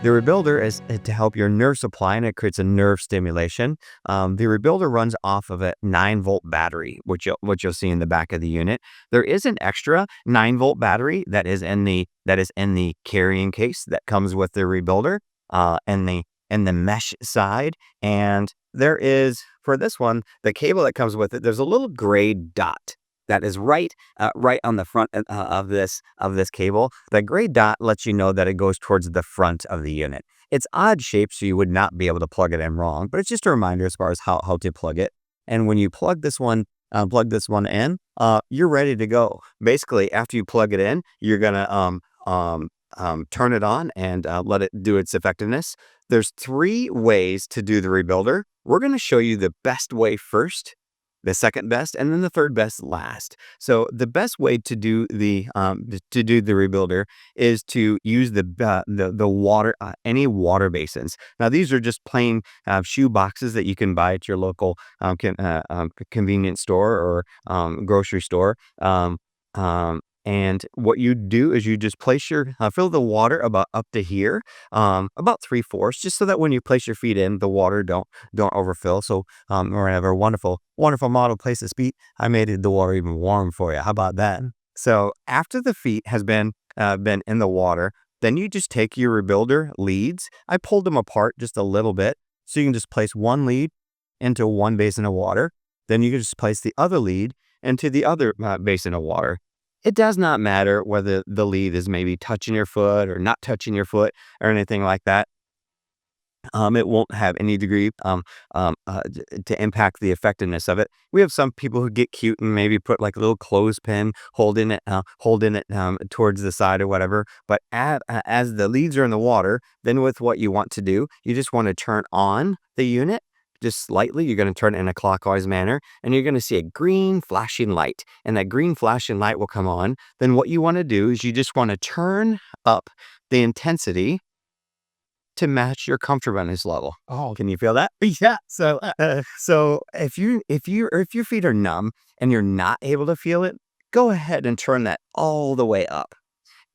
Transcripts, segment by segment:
The rebuilder is to help your nerve supply, and it creates a nerve stimulation. The rebuilder runs off of a 9-volt battery, which you'll see in the back of the unit. There is an extra 9-volt battery that is in the carrying case that comes with the rebuilder, and the mesh side. And there is, for this one, the cable that comes with it. There's a little gray dot that is right on the front of this cable. The gray dot lets you know that it goes towards the front of the unit. It's odd shape, so you would not be able to plug it in wrong, but it's just a reminder as far as how to plug it. And when you plug this one in, you're ready to go. Basically, after you plug it in, you're gonna turn it on and let it do its effectiveness. There's 3 ways to do the rebuilder. We're going to show you the best way first, the second best, and then the third best last. So the best way to do the rebuilder is to use the water, any water basins. Now these are just plain shoe boxes that you can buy at your local convenience store or grocery store. And what you do is you just fill the water about up to here, about 3/4, just so that when you place your feet in, the water don't overfill. So we're gonna have a wonderful, wonderful model place to feet. I made the water even warm for you. How about that? So after the feet has been in the water, then you just take your rebuilder leads. I pulled them apart just a little bit, so you can just place one lead into one basin of water. Then you can just place the other lead into the other basin of water. It does not matter whether the lead is maybe touching your foot or not touching your foot or anything like that. It won't have any degree to impact the effectiveness of it. We have some people who get cute and maybe put like a little clothespin holding it towards the side or whatever. But as the leads are in the water, then with what you want to do, you just want to turn on the unit just slightly. You're going to turn it in a clockwise manner, and you're going to see a green flashing light, and that green flashing light will come on. Then what you want to do is you just want to turn up the intensity to match your comfortableness level. Oh, can you feel that? Yeah. So if your feet are numb and you're not able to feel it, go ahead and turn that all the way up.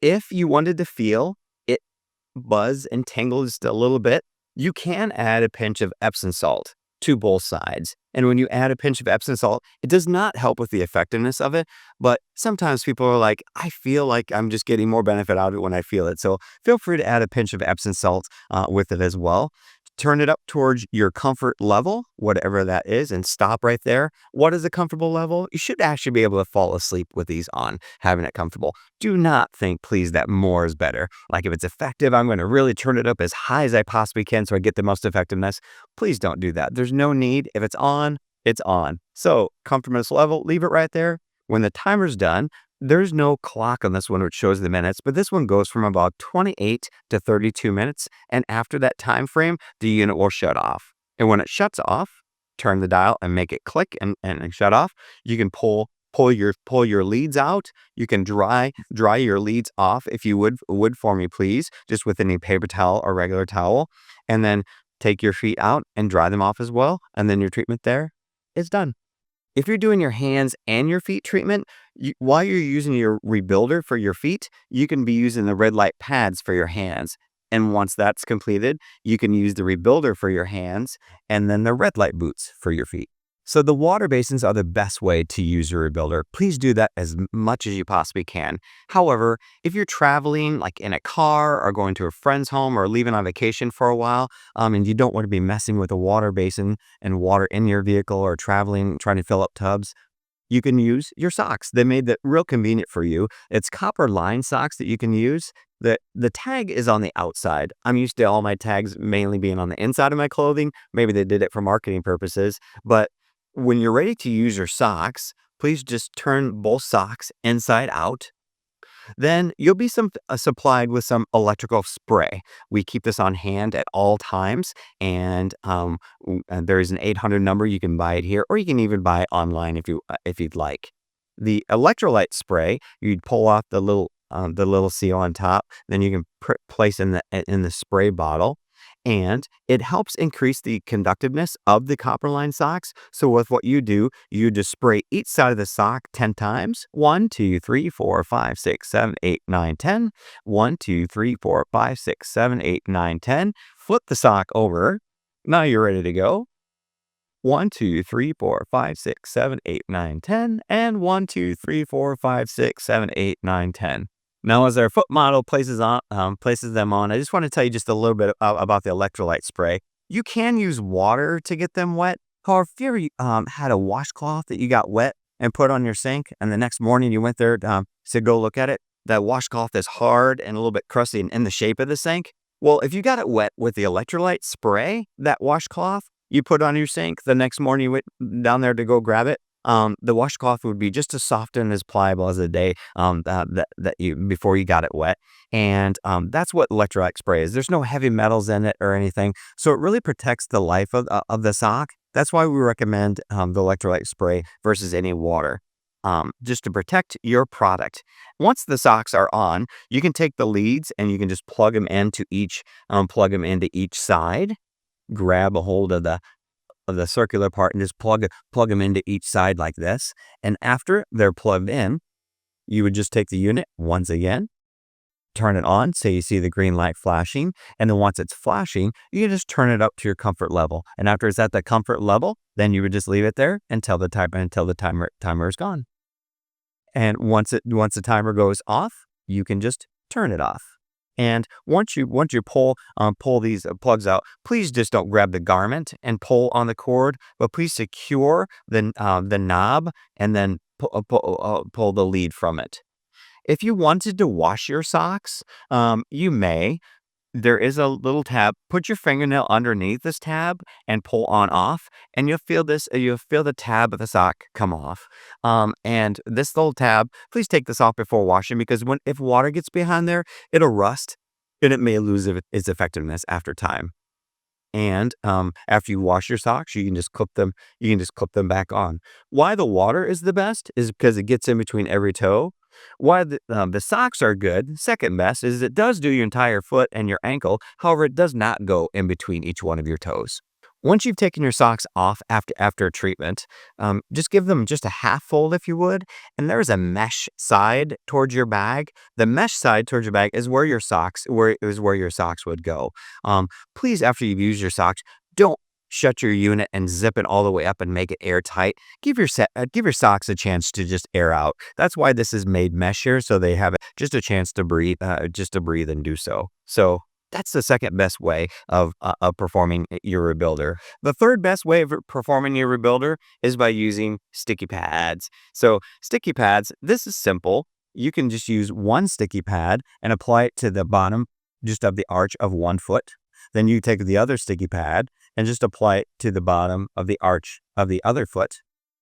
If you wanted to feel it buzz and tingle just a little bit, you can add a pinch of Epsom salt to both sides. And when you add a pinch of Epsom salt, it does not help with the effectiveness of it. But sometimes people are like, I feel like I'm just getting more benefit out of it when I feel it. So feel free to add a pinch of Epsom salt with it as well. Turn it up towards your comfort level, whatever that is, and stop right there. What is a comfortable level? You should actually be able to fall asleep with these on, having it comfortable. Do not think, please, that more is better. Like if it's effective, I'm going to really turn it up as high as I possibly can so I get the most effectiveness. Please don't do that. There's no need. If it's on, it's on. So comfortableness level, leave it right there. When the timer's done, there's no clock on this one which shows the minutes, but this one goes from about 28 to 32 minutes. And after that time frame, the unit will shut off. And when it shuts off, turn the dial and make it click and shut off. You can pull your leads out. You can dry your leads off if you would for me, please, just with any paper towel or regular towel. And then take your feet out and dry them off as well. And then your treatment there is done. If you're doing your hands and your feet treatment, while you're using your rebuilder for your feet, you can be using the red light pads for your hands. And once that's completed, you can use the rebuilder for your hands and then the red light boots for your feet. So the water basins are the best way to use your rebuilder. Please do that as much as you possibly can. However, if you're traveling like in a car or going to a friend's home or leaving on vacation for a while, and you don't want to be messing with a water basin and water in your vehicle or traveling, trying to fill up tubs, you can use your socks. They made that real convenient for you. It's copper lined socks that you can use. The tag is on the outside. I'm used to all my tags mainly being on the inside of my clothing. Maybe they did it for marketing purposes, but when you're ready to use your socks, please just turn both socks inside out. Then you'll be supplied with some electrical spray. We keep this on hand at all times, and there is an 800 number. You can buy it here, or you can even buy it online if you'd like. The electrolyte spray, you'd pull off the little seal on top. Then you can place in the spray bottle. and it helps increase the conductiveness of the copper lined socks. So with what you do, you just spray each side of the sock 10 times. 1, 2, 3, 4, 5, 6, 7, 8, 9, 10. 1, 2, 3, 4, 5, 6, 7, 8, 9, 10. Flip the sock over. Now you're ready to go. 1, 2, 3, 4, 5, 6, 7, 8, 9, 10, and 1, 2, 3, 4, 5, 6, 7, 8, 9, 10. Now, as our foot model places them on, I just want to tell you just a little bit about the electrolyte spray. You can use water to get them wet. However, if you ever had a washcloth that you got wet and put on your sink, and the next morning you went there to go look at it, that washcloth is hard and a little bit crusty and in the shape of the sink. Well, if you got it wet with the electrolyte spray, that washcloth, you put on your sink, the next morning you went down there to go grab it, the washcloth would be just as soft and as pliable as the day that you before you got it wet. And that's what electrolyte spray is. There's no heavy metals in it or anything, so it really protects the life of the sock. That's why we recommend the electrolyte spray versus any water. Just to protect your product. Once the socks are on, you can take the leads and you can just plug them into each side. Grab a hold of the circular part and just plug them into each side like this. And after they're plugged in, you would just take the unit once again, turn it on, say you see the green light flashing, and then once it's flashing, you can just turn it up to your comfort level. And after it's at the comfort level, then you would just leave it there until the timer is gone. And once the timer goes off, you can just turn it off. And once you pull these plugs out, please just don't grab the garment and pull on the cord, but please secure the knob and then pull the lead from it. If you wanted to wash your socks, you may. There is a little tab. Put your fingernail underneath this tab and pull on off, and you'll feel the tab of the sock come off. And this little tab, please take this off before washing, because if water gets behind there, it'll rust and it may lose its effectiveness after time. And after you wash your socks, you can just clip them. You can just clip them back on. Why the water is the best is because it gets in between every toe. Why the socks are good, second best, is it does do your entire foot and your ankle. However, it does not go in between each one of your toes. Once you've taken your socks off after treatment, just give them just a half fold if you would. And there's a mesh side towards your bag. The mesh side towards your bag is where your socks would go. Please, after you've used your socks, don't shut your unit and zip it all the way up and make it airtight. Give your socks a chance to just air out. That's why this is made mesh here, so they have just a chance to breathe, and do so. So that's the second best way of performing your rebuilder. The third best way of performing your rebuilder is by using sticky pads. So sticky pads, this is simple. You can just use one sticky pad and apply it to the bottom just of the arch of one foot. Then you take the other sticky pad and just apply it to the bottom of the arch of the other foot.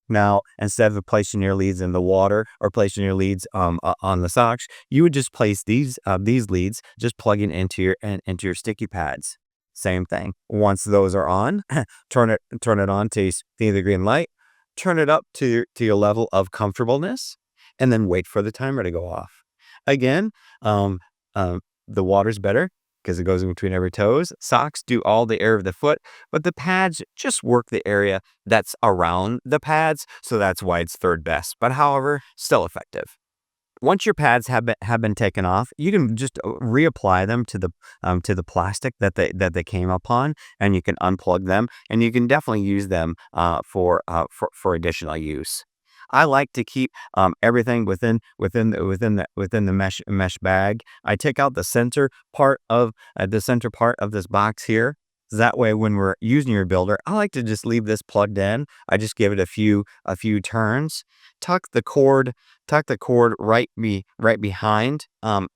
Now, instead of placing your leads in the water or placing your leads on the socks, you would just place these leads just plugging into your sticky pads. Same thing. Once those are on, turn it on to you see the green light. Turn it up to your level of comfortableness, and then wait for the timer to go off. Again, the water's better because it goes in between every toes. Socks do all the area of the foot, but the pads just work the area that's around the pads, so that's why it's third best. But however, still effective. Once your pads have been taken off, you can just reapply them to the plastic that they came upon, and you can unplug them, and you can definitely use them for additional use. I like to keep everything within the mesh bag. I take out the center part of this box here. That way, when we're using your builder, I like to just leave this plugged in. I just give it a few turns. Tuck the cord right behind the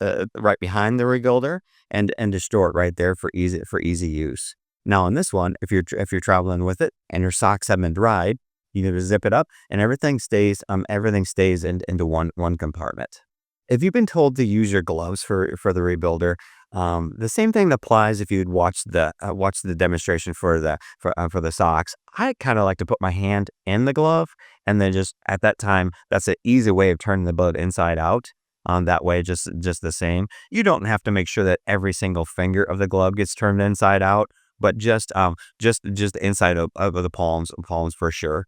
rebuilder, and just store it right there for easy use. Now on this one, if you're traveling with it and your socks have been dried, you can just zip it up and everything stays into one compartment. If you've been told to use your gloves for the rebuilder, the same thing applies if you'd watch the demonstration for the socks. I kind of like to put my hand in the glove, and then just at that time, that's an easy way of turning the boat inside out. that way, just the same. You don't have to make sure that every single finger of the glove gets turned inside out, but just the inside of the palms for sure.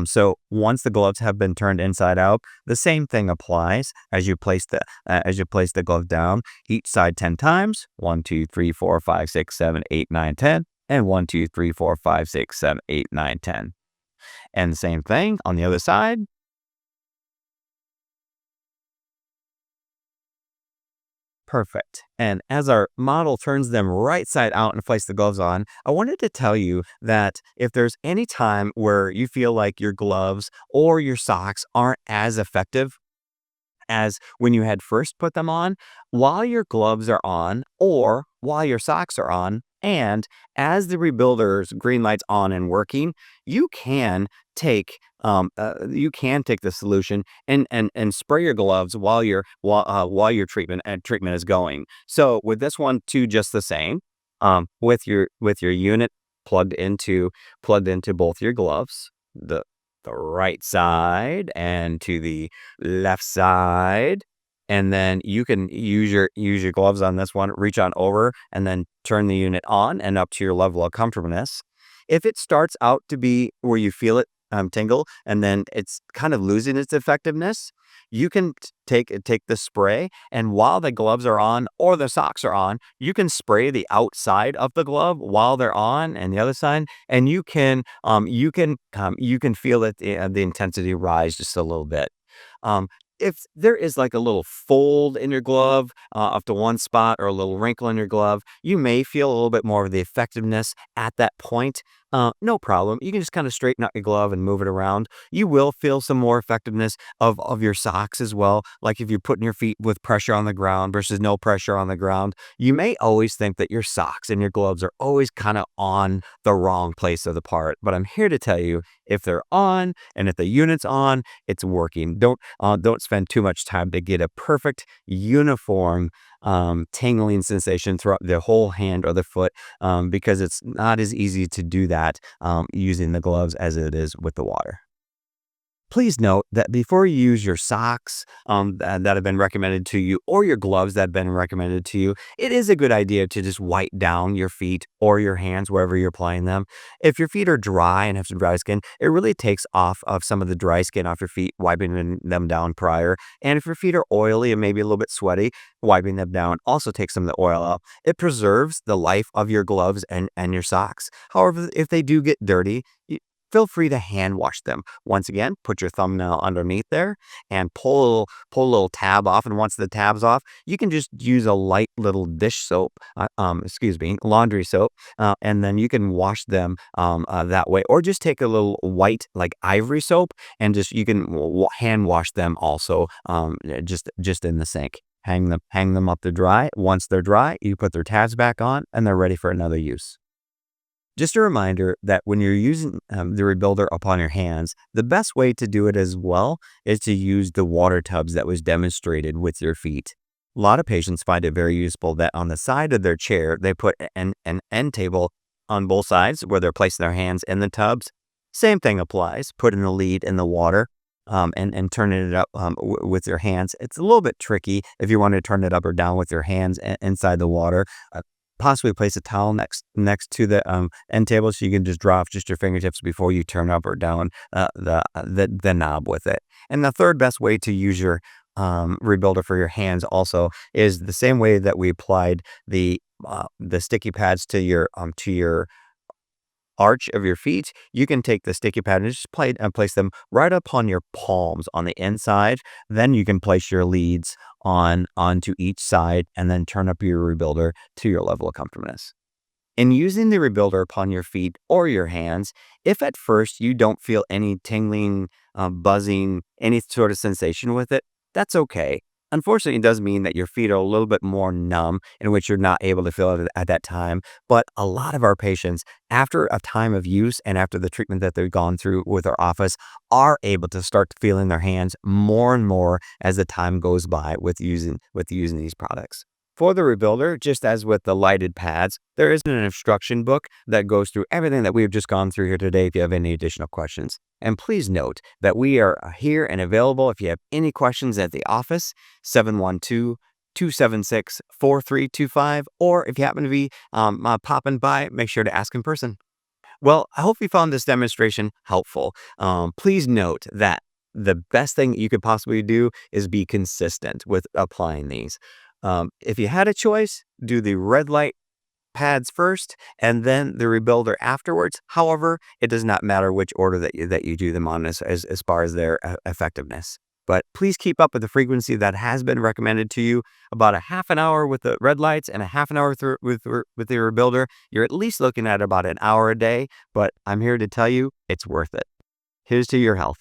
So once the gloves have been turned inside out, the same thing applies as you place the glove down each side 10 times. 1, 2, 3, 4, 5, 6, 7, 8, 9, 10, and 1, 2, 3, 4, 5, 6, 7, 8, 9, 10. And the same thing on the other side. Perfect. And as our model turns them right side out and place the gloves on, I wanted to tell you that if there's any time where you feel like your gloves or your socks aren't as effective as when you had first put them on, while your gloves are on or while your socks are on, and as the rebuilder's green light's on and working, you can you can take the solution and spray your gloves while your treatment is going. So with this one too, just the same, with your unit plugged into both your gloves, the right side and to the left side. And then you can use your gloves on this one, reach on over and then turn the unit on and up to your level of comfortableness. If it starts out to be where you feel it tingle and then it's kind of losing its effectiveness, you can take the spray, and while the gloves are on or the socks are on, you can spray the outside of the glove while they're on and the other side, and you can feel it the intensity rise just a little bit. Um, if there is like a little fold in your glove up to one spot or a little wrinkle in your glove, you may feel a little bit more of the effectiveness at that point. No problem. You can just kind of straighten out your glove and move it around. You will feel some more effectiveness of your socks as well. Like if you're putting your feet with pressure on the ground versus no pressure on the ground, you may always think that your socks and your gloves are always kind of on the wrong place of the part. But I'm here to tell you, if they're on and if the unit's on, it's working. Don't spend too much time to get a perfect uniform tingling sensation throughout the whole hand or the foot, because it's not as easy to do that using the gloves as it is with the water. Please note that before you use your socks that have been recommended to you or your gloves that have been recommended to you, it is a good idea to just wipe down your feet or your hands wherever you're applying them. If your feet are dry and have some dry skin, it really takes off of some of the dry skin off your feet, wiping them down prior. And if your feet are oily and maybe a little bit sweaty, wiping them down also takes some of the oil out. It preserves the life of your gloves and your socks. However, if they do get dirty, feel free to hand wash them. Once again, put your thumbnail underneath there and pull a little tab off. And once the tab's off, you can just use a light little dish soap, laundry soap, and then you can wash them that way. Or just take a little white, like ivory soap, and just you can hand wash them also, just in the sink. Hang them up to dry. Once they're dry, you put their tabs back on, and they're ready for another use. Just a reminder that when you're using the rebuilder upon your hands, the best way to do it as well is to use the water tubs that was demonstrated with your feet. A lot of patients find it very useful that on the side of their chair, they put an end table on both sides where they're placing their hands in the tubs. Same thing applies, putting the lead in the water and turning it up with your hands. It's a little bit tricky if you want to turn it up or down with your hands inside the water. Possibly place a towel next to the end table so you can just draw off just your fingertips before you turn up or down the knob with it. And the third best way to use your rebuilder for your hands also is the same way that we applied the sticky pads to your arch of your feet. You can take the sticky pad and just place them right upon your palms on the inside. Then you can place your leads onto each side and then turn up your rebuilder to your level of comfortableness. In using the rebuilder upon your feet or your hands, if at first you don't feel any tingling, buzzing, any sort of sensation with it, that's okay. Unfortunately, it does mean that your feet are a little bit more numb, in which you're not able to feel it at that time. But a lot of our patients, after a time of use and after the treatment that they've gone through with our office, are able to start feeling their hands more and more as the time goes by with using these products. For the rebuilder, just as with the lighted pads, there is an instruction book that goes through everything that we've just gone through here today if you have any additional questions. And please note that we are here and available if you have any questions at the office, 712-276-4325, or if you happen to be popping by, make sure to ask in person. Well, I hope you found this demonstration helpful. Please note that the best thing you could possibly do is be consistent with applying these. If you had a choice, do the red light pads first and then the rebuilder afterwards. However, it does not matter which order that you do them on as far as their effectiveness. But please keep up with the frequency that has been recommended to you. About a half an hour with the red lights and a half an hour with the rebuilder. You're at least looking at about an hour a day, but I'm here to tell you it's worth it. Here's to your health.